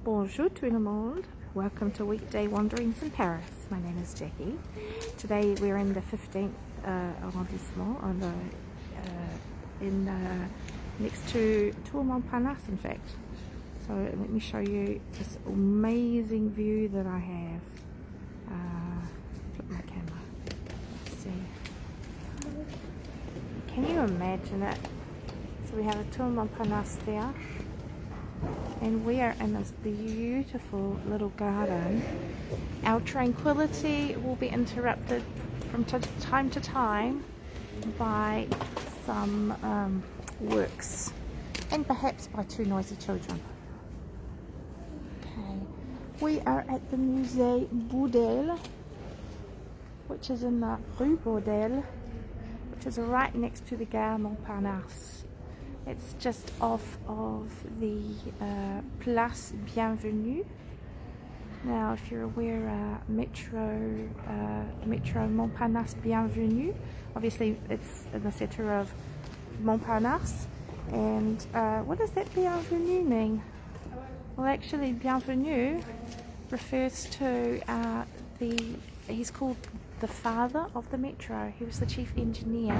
Bonjour tout le monde. Welcome to Weekday Wanderings in Paris. My name is Jacqui. Today we're in the 15th arrondissement on the next to Tour Montparnasse, in fact. So let me show you this amazing view that I have. Flip my camera. Let's see. Can you imagine it? So we have a Tour Montparnasse there. And we are in this beautiful little garden. Our tranquility will be interrupted from time to time by some works and perhaps by two noisy children. Okay, we are at the Musée Bourdelle, which is in the Rue Bourdelle, which is right next to the Gare Montparnasse. It's just off of the Place Bienvenue. Now, if you're aware, Metro Montparnasse Bienvenue, obviously it's in the center of Montparnasse. And what does that Bienvenue mean? Well, actually, Bienvenue refers to he's called the father of the metro. He was the chief engineer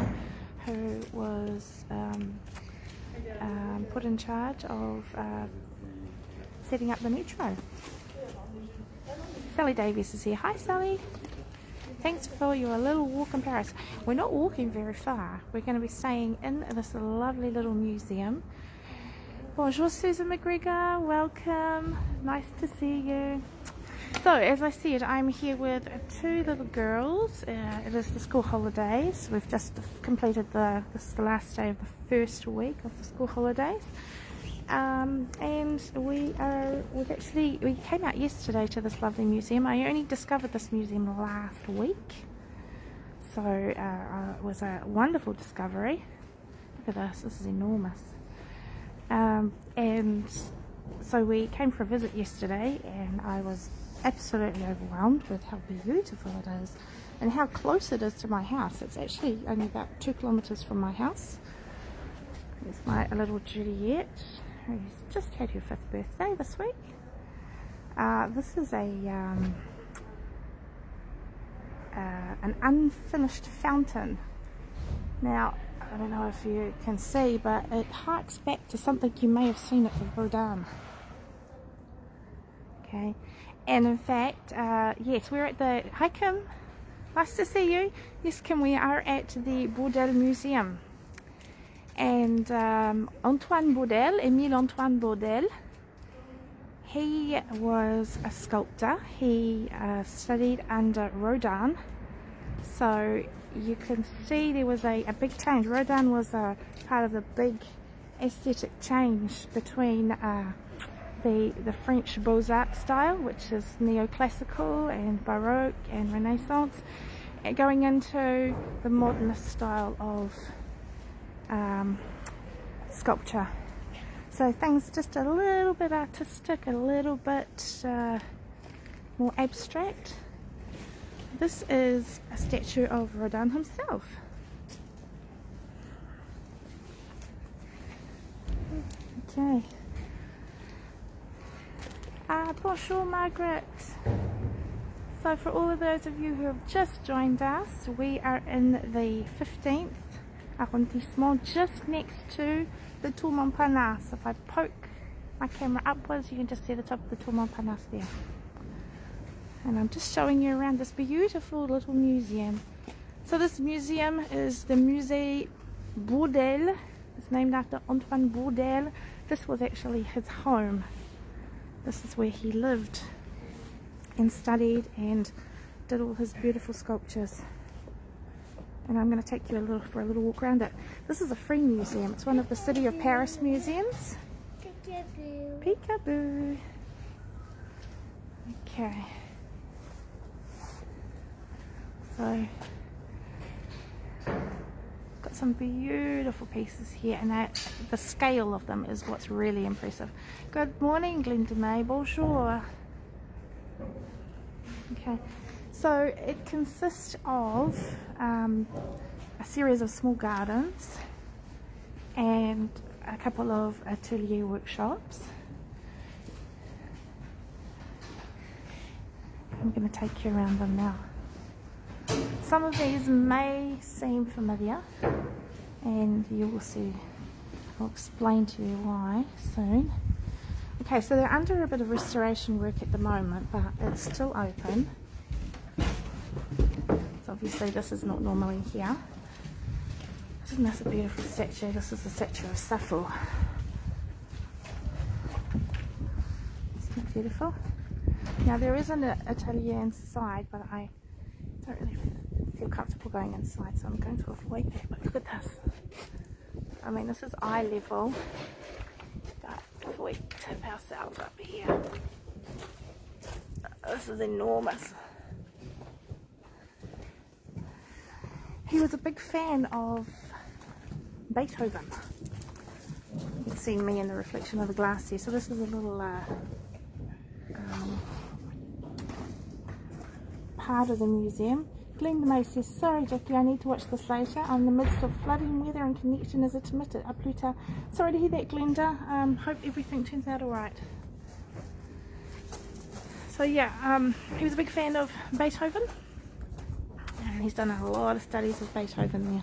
who was put in charge of setting up the metro. Sally Davies is here. Hi Sally! Thanks for your little walk in Paris. We're not walking very far. We're going to be staying in this lovely little museum. Bonjour Susan McGregor, welcome. Nice to see you. So, as I said, I'm here with two little girls. It is the school holidays. We've just completed this is the last day of the first week of the school holidays. And we came out yesterday to this lovely museum. I only discovered this museum last week. So, it was a wonderful discovery. Look at this is enormous. And so we came for a visit yesterday and I was absolutely overwhelmed with how beautiful it is and how close it is to my house. It's actually only about 2 kilometers from my house. There's my little Juliet, who's just had her 5th birthday this week. This is an unfinished fountain. Now, I don't know if you can see, but it harks back to something you may have seen at the Vaugirard. Okay. And in fact, yes, we're at the... Hi Kim, nice to see you. Yes Kim, we are at the Bourdelle Museum. And Émile Antoine Bourdelle, he was a sculptor. He studied under Rodin. So you can see there was a big change. Rodin was part of the big aesthetic change between the French Beaux-Arts style, which is neoclassical and Baroque and Renaissance, and going into the modernist style of sculpture. So things just a little bit artistic, a little bit more abstract. This is a statue of Rodin himself. Okay. Bonjour Margaret. So for all of those of you who have just joined us, we are in the 15th arrondissement, just next to the Tour Montparnasse. If I poke my camera upwards, you can just see the top of the Tour Montparnasse there. And I'm just showing you around this beautiful little museum. So this museum is the Musée Bourdelle. It's named after Antoine Bourdelle. This was actually his home. This is where he lived and studied and did all his beautiful sculptures. And I'm going to take you for a little walk around it. This is a free museum. It's one of the City of Paris museums. Peekaboo. Peekaboo. Okay. So, got some beautiful pieces here, and the scale of them is what's really impressive. Good morning, Glenda May. Bonjour. Okay, so it consists of a series of small gardens and a couple of atelier workshops. I'm going to take you around them now. Some of these may seem familiar, and you will see. I'll explain to you why soon. Okay, so they're under a bit of restoration work at the moment, but it's still open. So obviously this is not normally here. Isn't this a beautiful statue? This is the statue of Sappho. Isn't it beautiful? Now there is an atelier inside, but I don't really feel comfortable going inside, so I'm going to avoid that. But look at this. I mean, this is eye level. But if we tip ourselves up here, this is enormous. He was a big fan of Beethoven. You can see me in the reflection of the glass here. So this is a little part of the museum. Glenda May says, sorry Jacqui, I need to watch this later. I'm in the midst of flooding weather and connection is intermittent. A plus tard. Sorry to hear that, Glenda. Hope everything turns out alright. So yeah, he was a big fan of Beethoven. And he's done a lot of studies of Beethoven there.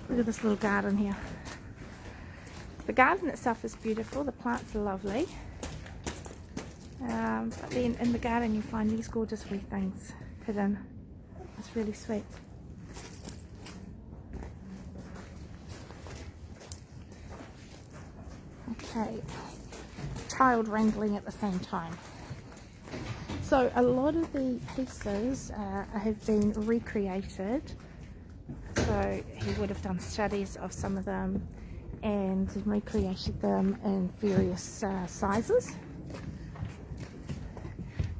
Look at this little garden here. The garden itself is beautiful. The plants are lovely. But then in the garden you find these gorgeous wee things hidden. It's really sweet. Okay, child wrangling at the same time. So a lot of the pieces have been recreated. So he would have done studies of some of them and recreated them in various sizes.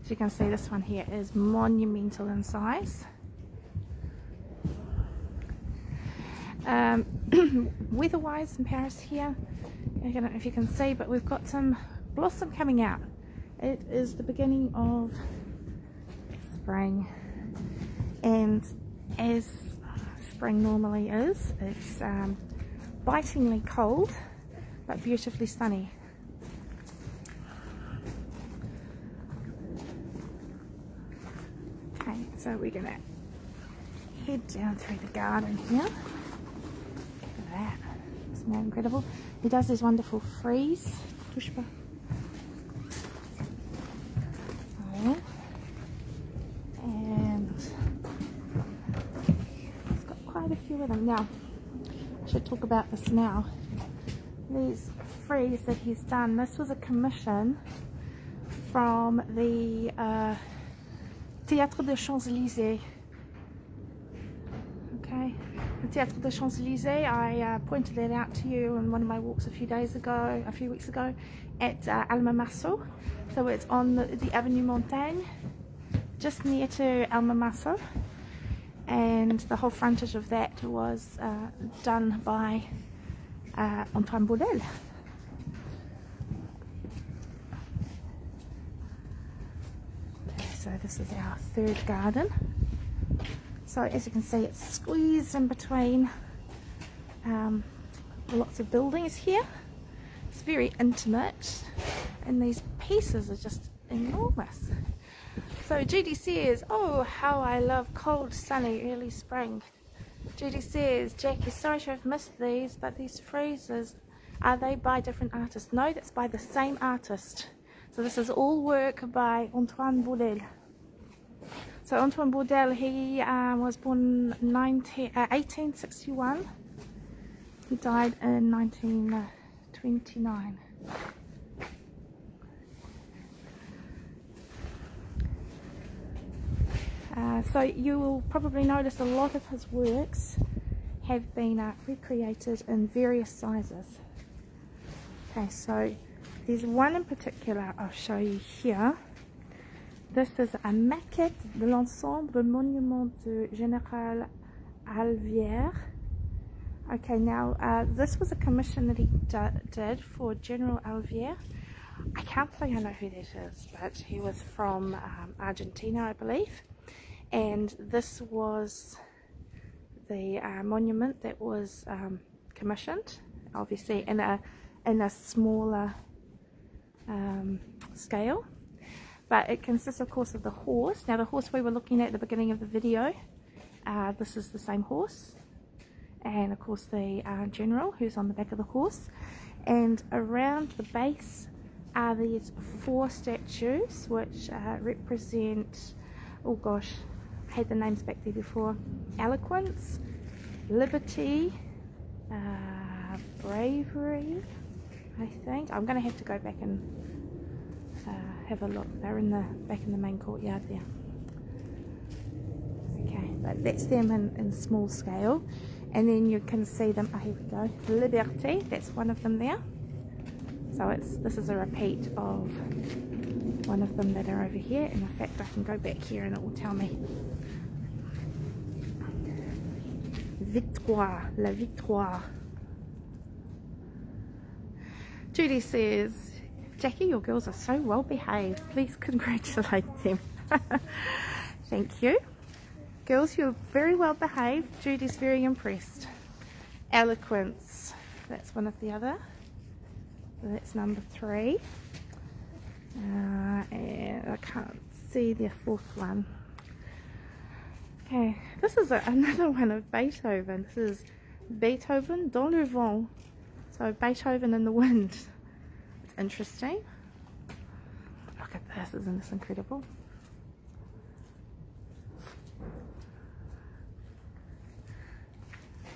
As you can see, this one here is monumental in size. Weather-wise in Paris here, I don't know if you can see, but we've got some blossom coming out. It is the beginning of spring, and as spring normally is, it's bitingly cold but beautifully sunny. Okay, so we're gonna head down through the garden here. That. Isn't that incredible? He does these wonderful frieze. Pushpa. Oh. And he's got quite a few of them. Now, I should talk about this now. These frieze that he's done, this was a commission from the Théâtre des Champs-Élysées. Okay. The Théâtre des Champs-Élysées, I pointed that out to you in one of my walks a few weeks ago at Alma-Mater. So it's on the Avenue Montaigne, just near to Alma-Mater, and the whole frontage of that was done by Antoine Bourdelle. So this is our third garden. So as you can see, it's squeezed in between lots of buildings here. It's very intimate, and these pieces are just enormous. So Judy says, oh, how I love cold, sunny, early spring. Judy says, Jacqui, sorry to have missed these, but these friezes, are they by different artists? No, that's by the same artist. So this is all work by Antoine Bourdelle. So Antoine Bourdelle, he was born 1861. He died in 1929. So you will probably notice a lot of his works have been recreated in various sizes. Okay, so there's one in particular I'll show you here. This is a maquette de l'ensemble monument du Général Alvière. Okay, now this was a commission that he did for General Alvière. I can't say I know who that is, but he was from Argentina, I believe. And this was the monument that was commissioned, obviously in a smaller scale. but it consists of course of the horse. Now the horse we were looking at the beginning of the video, this is the same horse, and of course the general who's on the back of the horse, and around the base are these 4 statues which represent, oh gosh, I had the names back there before, eloquence, liberty, bravery, I think. I'm going to have to go back and have a look. They're in the back in the main courtyard there. Okay, but that's them in small scale, and then you can see them. Oh, here we go. Liberté, that's one of them there. So this is a repeat of one of them that are over here. And in fact, I can go back here and it will tell me. Victoire, la victoire. Judy says, Jackie, your girls are so well behaved. Please congratulate them. Thank you. Girls, you're very well behaved. Judy's very impressed. Eloquence, that's one of the other. That's number 3. And I can't see the 4th one. Okay, this is another one of Beethoven. This is Beethoven dans le vent. So Beethoven in the wind. It's interesting. Look at this, isn't this incredible?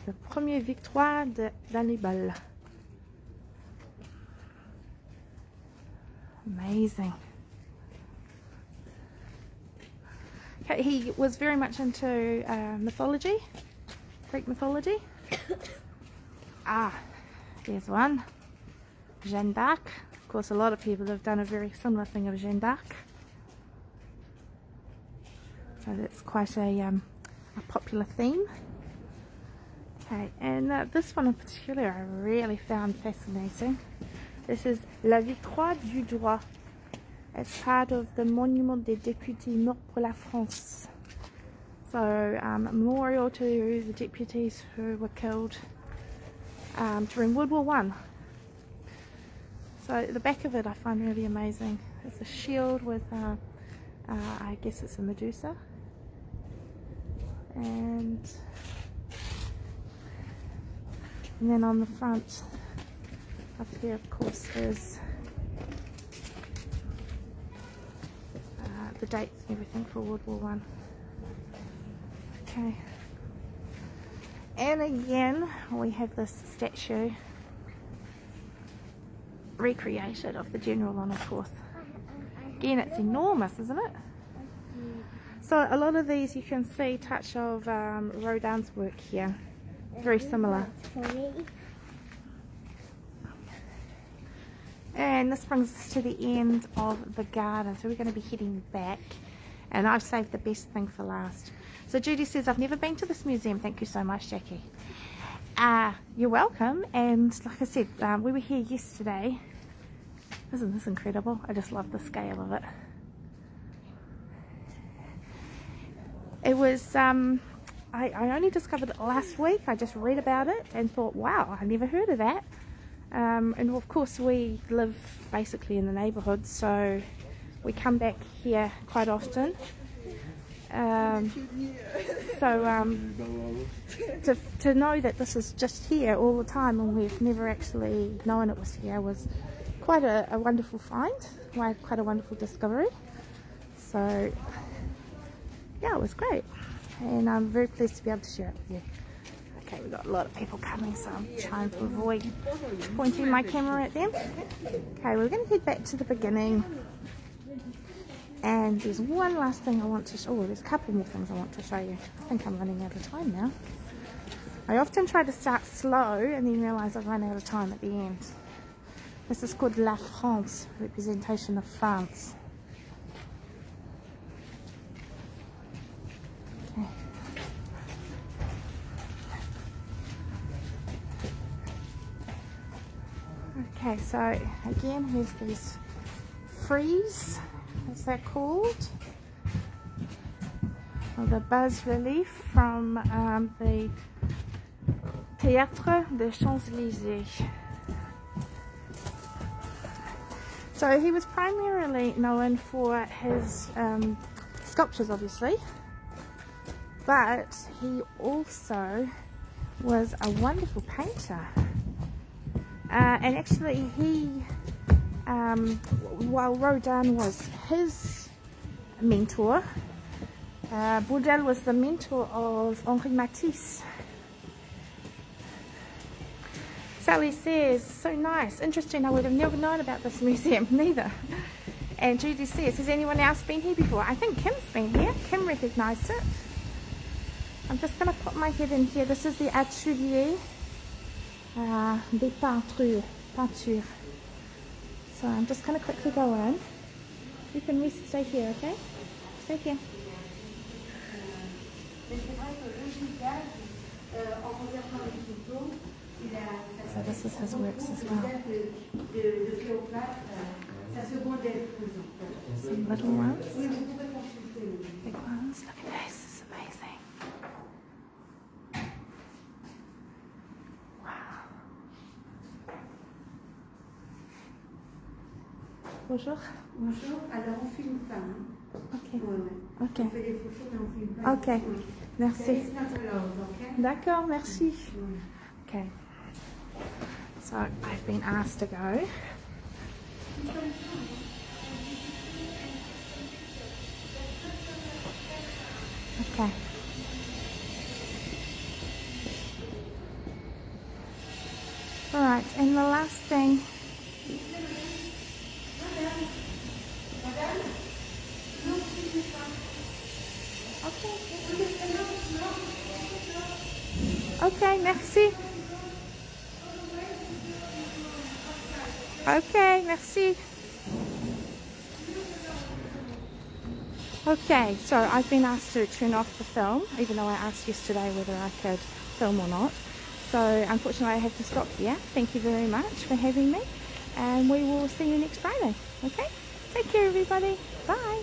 La première victoire d'Hannibal. Amazing. Okay, he was very much into mythology, Greek mythology. There's one, Jeanne d'Arc. Of course, a lot of people have done a very similar thing of Jeanne d'Arc. So that's quite a popular theme. Okay, and this one in particular I really found fascinating. This is La Victoire du Droit. It's part of the Monument des Députés Morts pour la France. So, memorial to the deputies who were killed during World War I. So the back of it I find really amazing. It's a shield with, I guess it's a Medusa. And then on the front up here, of course, is the dates and everything for World War I. Okay. And again, we have this statue recreated of the general on his horse. Again, it's enormous, isn't it? So a lot of these you can see touch of Rodin's work here. Very similar. And this brings us to the end of the garden, so we're going to be heading back, and I've saved the best thing for last. So Judy says, I've never been to this museum. Thank you so much, Jackie. You're welcome. And like I said, we were here yesterday. Isn't this incredible? I just love the scale of it. It was I only discovered it last week. I just read about it and thought, wow, I never heard of that. And of course we live basically in the neighbourhood, so we come back here quite often. To know that this is just here all the time and we've never actually known it was here was quite a wonderful find, quite a wonderful discovery. So yeah, it was great, and I'm very pleased to be able to share it with you. Okay, we've got a lot of people coming, so I'm trying to avoid pointing my camera at them. Okay, we're going to head back to the beginning. And there's one last thing I want to show. Oh, there's a couple more things I want to show you. I think I'm running out of time now. I often try to start slow and then realise I've run out of time at the end. This is called La France, representation of France. Okay. Okay, so again, here's these frieze, as they're called, or the bas-relief from the Théâtre des Champs-Élysées. So he was primarily known for his sculptures, obviously, but he also was a wonderful painter. And actually he, while Rodin was his mentor, Bourdelle was the mentor of Henri Matisse. Sally says, so nice, interesting, I would have never known about this museum, neither. And Judy says, has anyone else been here before? I think Kim's been here. Kim recognised it. I'm just going to put my head in here. This is the atelier des peintures. So I'm just going to quickly go in. You can stay here, okay? Stay here. So this is his works as well. Some little ones, big ones. Look at this, this is amazing. Wow. Bonjour. Bonjour, alors on filme pas. Hein? Ok. Ouais, ouais. Ok. On fait des photos mais on filme pas. Ok. Merci. It's not allowed, okay? D'accord, merci. Okay. So I've been asked to go. Okay. Alright, and the last thing. Okay, merci. Okay, merci. Okay, so I've been asked to turn off the film, even though I asked yesterday whether I could film or not. So unfortunately I have to stop here. Thank you very much for having me, and we will see you next Friday. Okay, take care everybody. Bye.